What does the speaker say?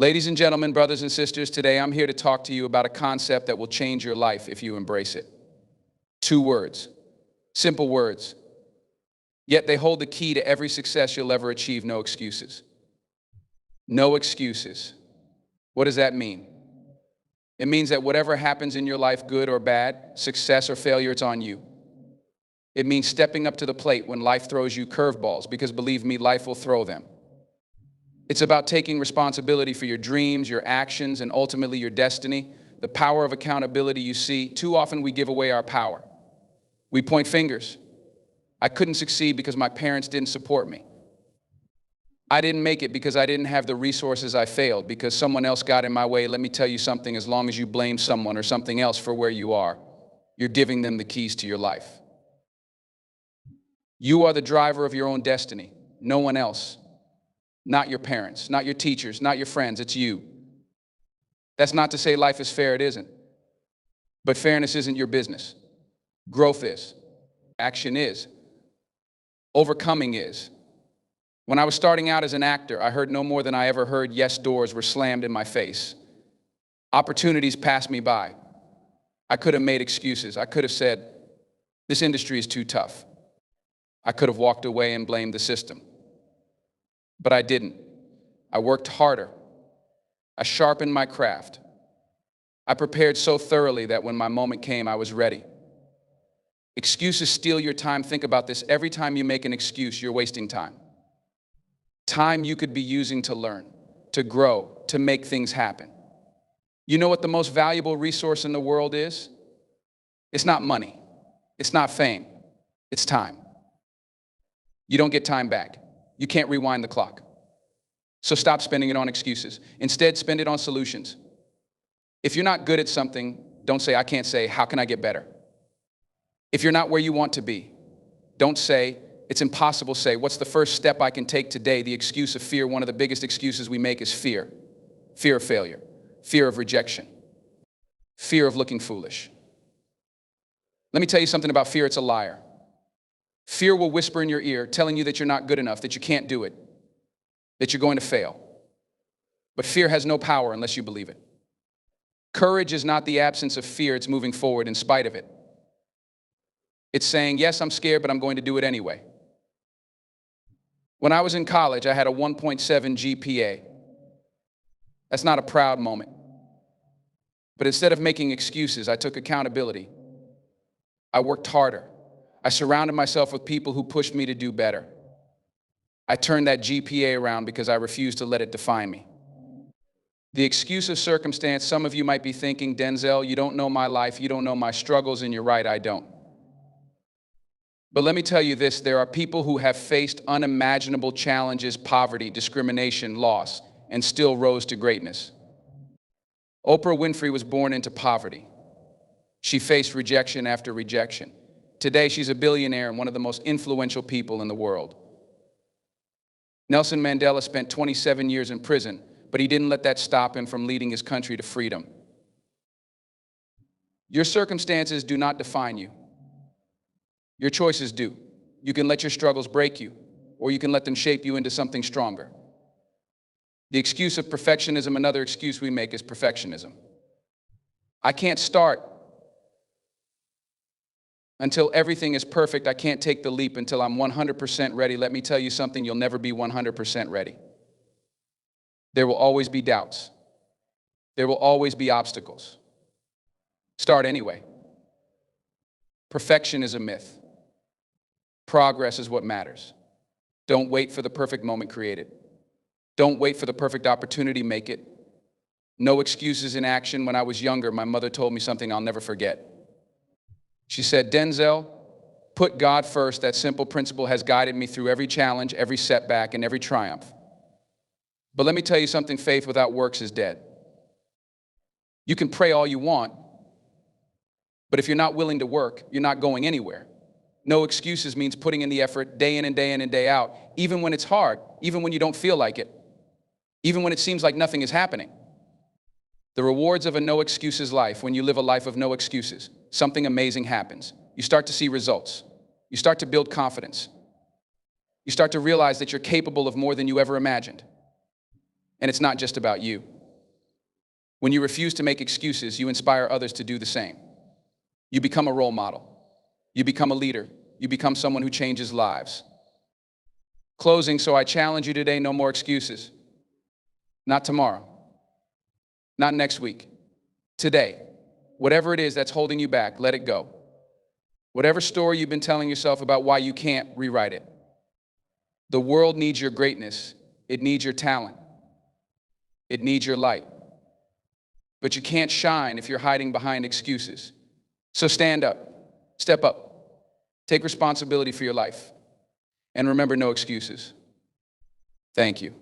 Ladies and gentlemen, brothers and sisters, today I'm here to talk to you about a concept that will change your life if you embrace it. 2 words, simple words, yet they hold the key to every success you'll ever achieve: no excuses. No excuses. What does that mean? It means that whatever happens in your life, good or bad, success or failure, it's on you. It means stepping up to the plate when life throws you curveballs, because believe me, life will throw them. It's about taking responsibility for your dreams, your actions, and ultimately your destiny. The power of accountability. You see, too often we give away our power. We point fingers. I couldn't succeed because my parents didn't support me. I didn't make it because I didn't have the resources. I failed because someone else got in my way. Let me tell you something, as long as you blame someone or something else for where you are, you're giving them the keys to your life. You are the driver of your own destiny, no one else. Not your parents, not your teachers, not your friends, it's you. That's not to say life is fair, it isn't. But fairness isn't your business. Growth is. Action is. Overcoming is. When I was starting out as an actor, I heard no more than I ever heard yes doors were slammed in my face. Opportunities passed me by. I could have made excuses. I could have said, this industry is too tough. I could have walked away and blamed the system. But I didn't. I worked harder. I sharpened my craft. I prepared so thoroughly that when my moment came, I was ready. Excuses steal your time. Think about this. Every time you make an excuse, you're wasting time. Time you could be using to learn, to grow, to make things happen. You know what the most valuable resource in the world is? It's not money. It's not fame. It's time. You don't get time back. You can't rewind the clock. So stop spending it on excuses. Instead, spend it on solutions. If you're not good at something, don't say, I can't say, how can I get better? If you're not where you want to be, don't say, it's impossible. Say, what's the first step I can take today? The excuse of fear, one of the biggest excuses we make is fear. Fear of failure, fear of rejection, fear of looking foolish. Let me tell you something about fear. It's a liar. Fear will whisper in your ear, telling you that you're not good enough, that you can't do it, that you're going to fail. But fear has no power unless you believe it. Courage is not the absence of fear, it's moving forward in spite of it. It's saying, yes, I'm scared, but I'm going to do it anyway. When I was in college, I had a 1.7 GPA. That's not a proud moment. But instead of making excuses, I took accountability. I worked harder. I surrounded myself with people who pushed me to do better. I turned that GPA around because I refused to let it define me. The excuse of circumstance, some of you might be thinking, Denzel, you don't know my life, you don't know my struggles, and you're right, I don't. But let me tell you this, there are people who have faced unimaginable challenges, poverty, discrimination, loss, and still rose to greatness. Oprah Winfrey was born into poverty. She faced rejection after rejection. Today, she's a billionaire and one of the most influential people in the world. Nelson Mandela spent 27 years in prison, but he didn't let that stop him from leading his country to freedom. Your circumstances do not define you. Your choices do. You can let your struggles break you, or you can let them shape you into something stronger. The excuse of perfectionism, another excuse we make is perfectionism. I can't start until everything is perfect. I can't take the leap until I'm 100% ready. Let me tell you something, you'll never be 100% ready. There will always be doubts. There will always be obstacles. Start anyway. Perfection is a myth. Progress is what matters. Don't wait for the perfect moment, create it. Don't wait for the perfect opportunity, make it. No excuses in action. When I was younger, my mother told me something I'll never forget. She said, Denzel, put God first. That simple principle has guided me through every challenge, every setback, and every triumph. But let me tell you something, faith without works is dead. You can pray all you want, but if you're not willing to work, you're not going anywhere. No excuses means putting in the effort day in and day in and day out, even when it's hard, even when you don't feel like it, even when it seems like nothing is happening. The rewards of a no excuses life, when you live a life of no excuses, something amazing happens. You start to see results. You start to build confidence. You start to realize that you're capable of more than you ever imagined. And it's not just about you. When you refuse to make excuses, you inspire others to do the same. You become a role model. You become a leader. You become someone who changes lives. Closing, so I challenge you today, no more excuses. Not tomorrow. Not next week. Today. Whatever it is that's holding you back, let it go. Whatever story you've been telling yourself about why you can't, rewrite it. The world needs your greatness. It needs your talent. It needs your light. But you can't shine if you're hiding behind excuses. So stand up, step up, take responsibility for your life, and remember, no excuses. Thank you.